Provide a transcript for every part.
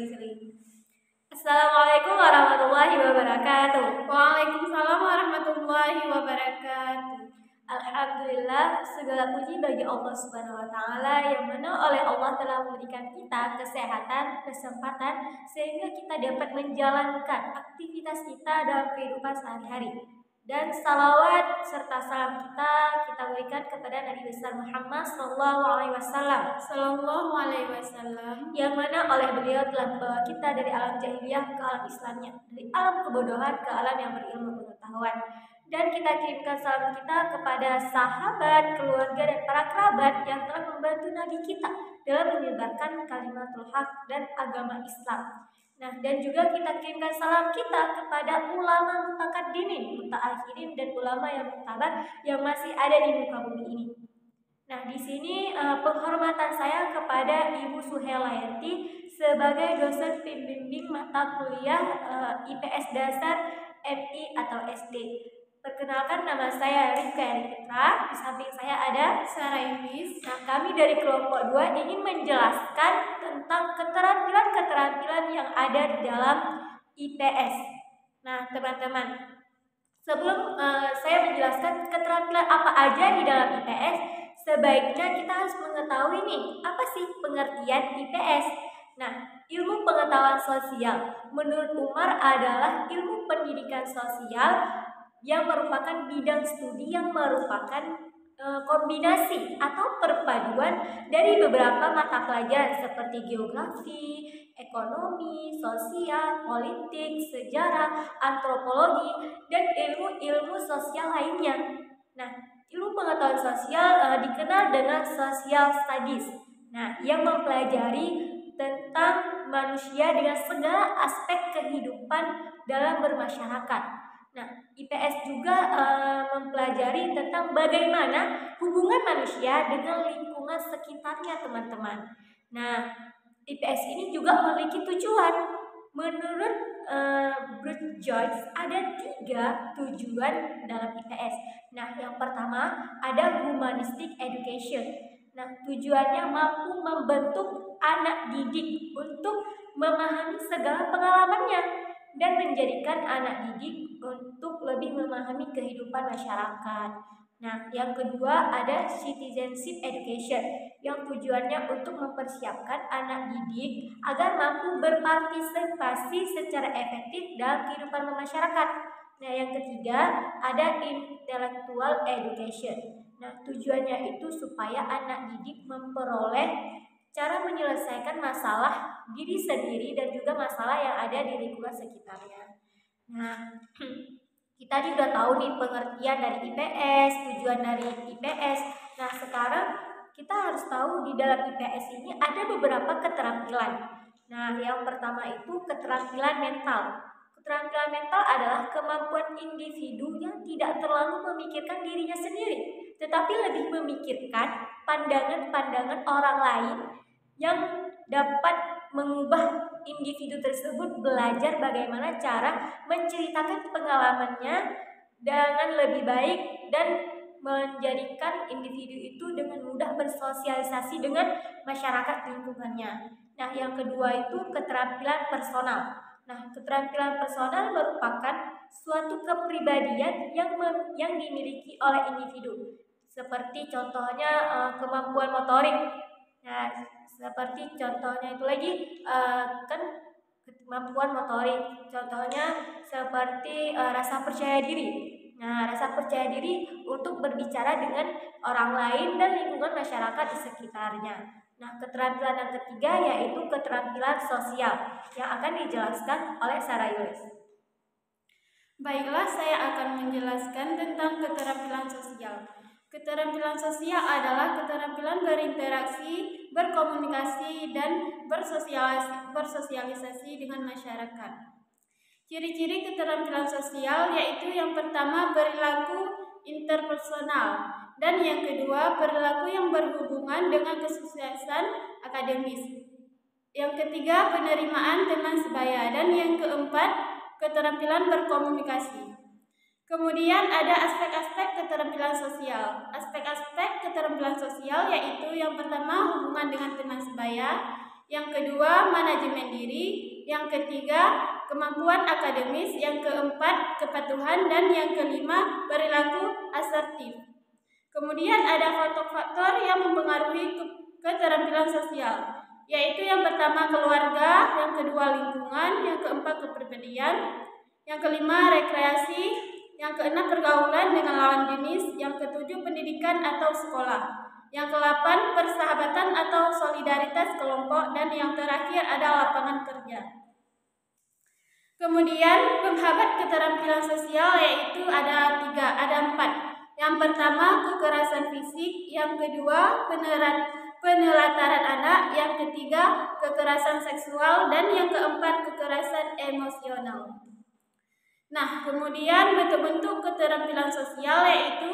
sering-sering. Assalamualaikum warahmatullahi wabarakatuh. Waalaikumsalam warahmatullahi wabarakatuh. Alhamdulillah, segala puji bagi Allah Subhanahu wa taala yang mana oleh Allah telah memberikan kita kesehatan, kesempatan sehingga kita dapat menjalankan aktivitas kita dalam kehidupan sehari-hari. Dan salawat serta salam kita berikan kepada Nabi besar Muhammad Sallallahu alaihi wasallam yang mana oleh beliau telah membawa kita dari alam jahiliyah ke alam Islamnya, dari alam kebodohan ke alam yang berilmu pengetahuan. Dan kita kirimkan salam kita kepada sahabat, keluarga, dan para kerabat yang telah membantu Nabi kita dalam menyebarkan kalimatul haq dan agama Islam. Nah, dan juga kita kirimkan salam kita kepada ulama mutaqaddimin, mutaakhirin, dan ulama yang muktabar yang masih ada di muka bumi ini. Nah, di sini penghormatan saya kepada Ibu Suhelayanti sebagai dosen pembimbing mata kuliah IPS Dasar MI atau SD. Perkenalkan, nama saya Rifka Fitra. Di samping saya ada Sarah Yunis. Nah, kami dari kelompok 2 ingin menjelaskan tentang keterampilan-keterampilan yang ada di dalam IPS. Nah, teman-teman, sebelum saya menjelaskan keterampilan apa aja di dalam IPS, sebaiknya kita harus mengetahui nih, apa sih pengertian IPS? Nah, ilmu pengetahuan sosial menurut Umar adalah ilmu pendidikan sosial yang merupakan bidang studi yang merupakan kombinasi atau perpaduan dari beberapa mata pelajaran seperti geografi, ekonomi, sosial, politik, sejarah, antropologi, dan ilmu-ilmu sosial lainnya. Nah, ilmu pengetahuan sosial dikenal dengan social studies. Nah, yang mempelajari tentang manusia dengan segala aspek kehidupan dalam bermasyarakat. Nah, IPS juga mempelajari tentang bagaimana hubungan manusia dengan lingkungan sekitarnya, teman-teman. Nah, IPS ini juga memiliki tujuan. Menurut Bruce Joyce ada 3 tujuan dalam IPS. Nah, yang pertama ada humanistic education. Nah, tujuannya mampu membentuk anak didik untuk memahami segala pengalamannya dan menjadikan anak didik untuk lebih memahami kehidupan masyarakat. Nah, yang kedua ada citizenship education yang tujuannya untuk mempersiapkan anak didik agar mampu berpartisipasi secara efektif dalam kehidupan masyarakat. Nah, yang ketiga ada intellectual education. Nah, tujuannya itu supaya anak didik memperoleh cara menyelesaikan masalah diri sendiri dan juga masalah yang ada di lingkungan sekitarnya. Nah, kita juga tahu nih pengertian dari IPS, tujuan dari IPS. Nah, sekarang kita harus tahu di dalam IPS ini ada beberapa keterampilan. Nah, yang pertama itu keterampilan mental. Keterampilan mental adalah kemampuan individu yang tidak terlalu memikirkan dirinya sendiri, tetapi lebih memikirkan pandangan-pandangan orang lain yang dapat mengubah individu tersebut belajar bagaimana cara menceritakan pengalamannya dengan lebih baik dan menjadikan individu itu dengan mudah bersosialisasi dengan masyarakat lingkungannya. Nah, yang kedua itu keterampilan personal. Nah, keterampilan personal merupakan suatu kepribadian yang dimiliki oleh individu. Seperti contohnya kemampuan motorik. Nah, seperti contohnya itu lagi kan kemampuan motorik. Contohnya seperti rasa percaya diri. Nah, rasa percaya diri untuk berbicara dengan orang lain dan lingkungan masyarakat di sekitarnya. Nah, keterampilan yang ketiga yaitu keterampilan sosial yang akan dijelaskan oleh Sarah Yulis. Baiklah, saya akan menjelaskan tentang keterampilan sosial. Keterampilan sosial adalah keterampilan berinteraksi, berkomunikasi, dan bersosialisasi dengan masyarakat. Ciri-ciri keterampilan sosial yaitu yang pertama perilaku interpersonal dan yang kedua perilaku yang berhubungan dengan kesuksesan akademis. Yang ketiga penerimaan teman sebaya dan yang keempat keterampilan berkomunikasi. Kemudian ada aspek-aspek keterampilan sosial. Aspek-aspek keterampilan sosial yaitu yang pertama hubungan dengan teman sebaya, yang kedua manajemen diri, yang ketiga kemampuan akademis, yang keempat kepatuhan, dan yang kelima perilaku asertif. Kemudian ada faktor-faktor yang mempengaruhi keterampilan sosial, yaitu yang pertama keluarga, yang kedua lingkungan, yang keempat kepribadian, yang kelima rekreasi, yang keenam pergaulan dengan lawan jenis, yang ketujuh pendidikan atau sekolah, yang ke-8 persahabatan atau solidaritas kelompok, dan yang terakhir ada lapangan kerja. Kemudian penghambat keterampilan sosial yaitu ada 4. Yang pertama kekerasan fisik, yang kedua penelataran anak, yang ketiga kekerasan seksual, dan yang keempat kekerasan emosional. Nah, kemudian bentuk-bentuk keterampilan sosial yaitu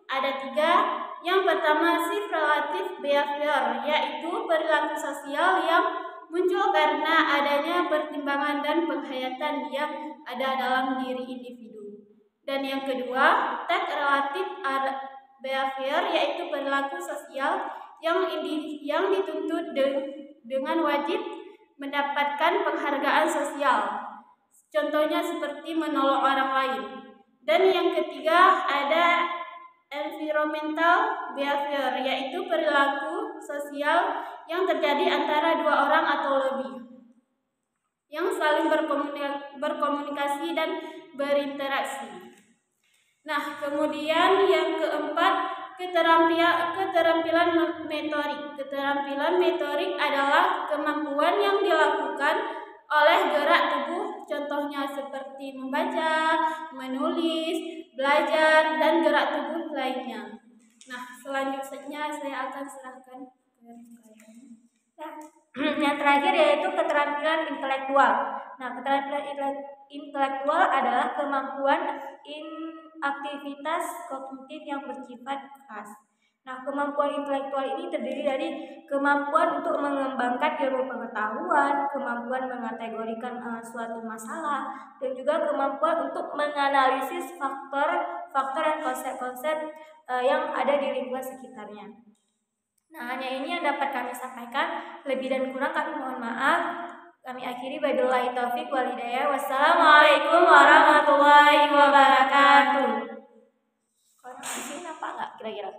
ada 3. Yang pertama shift relative behavior, yaitu perilaku sosial yang muncul karena adanya pertimbangan dan penghayatan yang ada dalam diri individu. Dan yang kedua, tag relative behavior, yaitu perilaku sosial yang dituntut dengan wajib mendapatkan penghargaan sosial. Contohnya seperti menolong orang lain. Dan yang ketiga ada environmental behavior, yaitu perilaku sosial yang terjadi antara 2 orang atau lebih yang saling berkomunikasi dan berinteraksi. Nah, kemudian yang keempat keterampilan motorik. Keterampilan motorik adalah kemampuan yang dilakukan oleh gerak tubuh, contohnya seperti membaca, menulis, belajar, dan gerak tubuh lainnya. Nah, selanjutnya saya akan serahkan ke kalian. Nah, yang terakhir yaitu keterampilan intelektual. Nah, keterampilan intelektual adalah kemampuan aktivitas kognitif yang bersifat khas. Nah, kemampuan intelektual ini terdiri dari kemampuan untuk mengembangkan ilmu pengetahuan, kemampuan mengategorikan suatu masalah, dan juga kemampuan untuk menganalisis faktor dan konsep-konsep yang ada di lingkungan sekitarnya. Nah, hanya ini yang dapat kami sampaikan. Lebih dan kurang kami mohon maaf. Kami akhiri, wabillahi taufik wal hidayah. Wassalamualaikum warahmatullahi wabarakatuh. Kalau apa enggak kira-kira?